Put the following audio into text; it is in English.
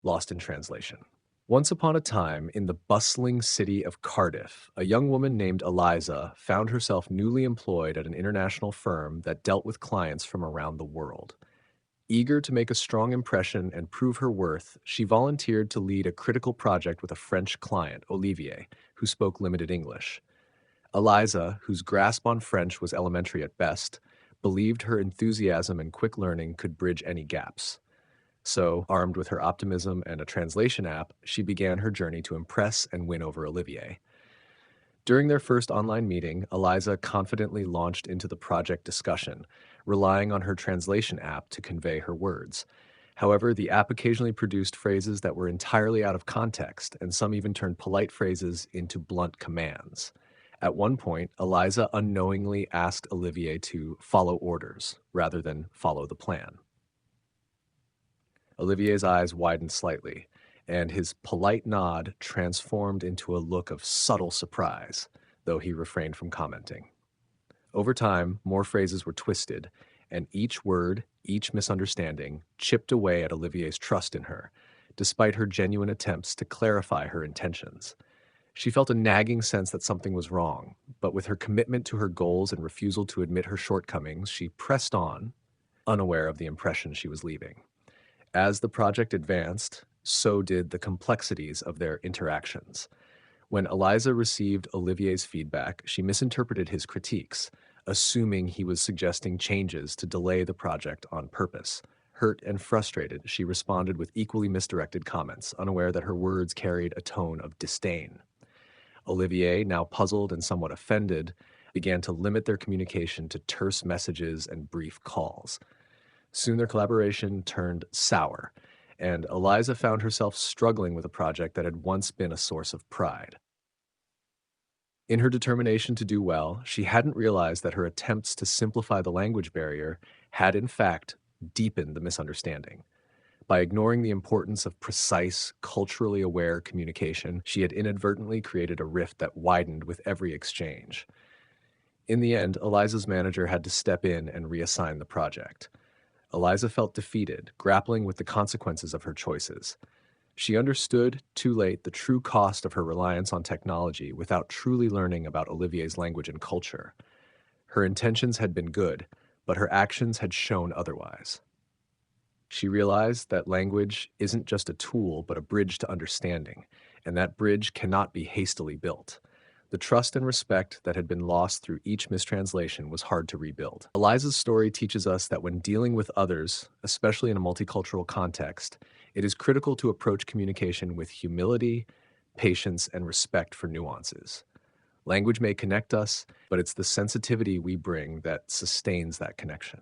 Lost in translation. Once upon a time, in the bustling city of Cardiff, a young woman named Eliza found herself newly employed at an international firm that dealt with clients from around the world. Eager to make a strong impression and prove her worth, she volunteered to lead a critical project with a French client, Olivier, who spoke limited English. Eliza, whose grasp on French was elementary at best, believed her enthusiasm and quick learning could bridge any gaps. So, armed with her optimism and a translation app, she began her journey to impress and win over Olivier. During their first online meeting, Eliza confidently launched into the project discussion, relying on her translation app to convey her words. However, the app occasionally produced phrases that were entirely out of context, and some even turned polite phrases into blunt commands. At one point, Eliza unknowingly asked Olivier to follow orders rather than follow the plan. Olivier's eyes widened slightly, and his polite nod transformed into a look of subtle surprise, though he refrained from commenting. Over time, more phrases were twisted, and each word, each misunderstanding, chipped away at Olivier's trust in her, despite her genuine attempts to clarify her intentions. She felt a nagging sense that something was wrong, but with her commitment to her goals and refusal to admit her shortcomings, she pressed on, unaware of the impression she was leaving. As the project advanced, so did the complexities of their interactions. When Eliza received Olivier's feedback, she misinterpreted his critiques, assuming he was suggesting changes to delay the project on purpose. Hurt and frustrated, she responded with equally misdirected comments, unaware that her words carried a tone of disdain. Olivier, now puzzled and somewhat offended, began to limit their communication to terse messages and brief calls. Soon their collaboration turned sour, and Eliza found herself struggling with a project that had once been a source of pride. In her determination to do well, she hadn't realized that her attempts to simplify the language barrier had, in fact, deepened the misunderstanding. By ignoring the importance of precise, culturally aware communication, she had inadvertently created a rift that widened with every exchange. In the end, Eliza's manager had to step in and reassign the project. Eliza felt defeated, grappling with the consequences of her choices. She understood, too late, the true cost of her reliance on technology without truly learning about Olivier's language and culture. Her intentions had been good, but her actions had shown otherwise. She realized that language isn't just a tool, but a bridge to understanding, and that bridge cannot be hastily built. The trust and respect that had been lost through each mistranslation was hard to rebuild. Eliza's story teaches us that when dealing with others, especially in a multicultural context, it is critical to approach communication with humility, patience, and respect for nuances. Language may connect us, but it's the sensitivity we bring that sustains that connection.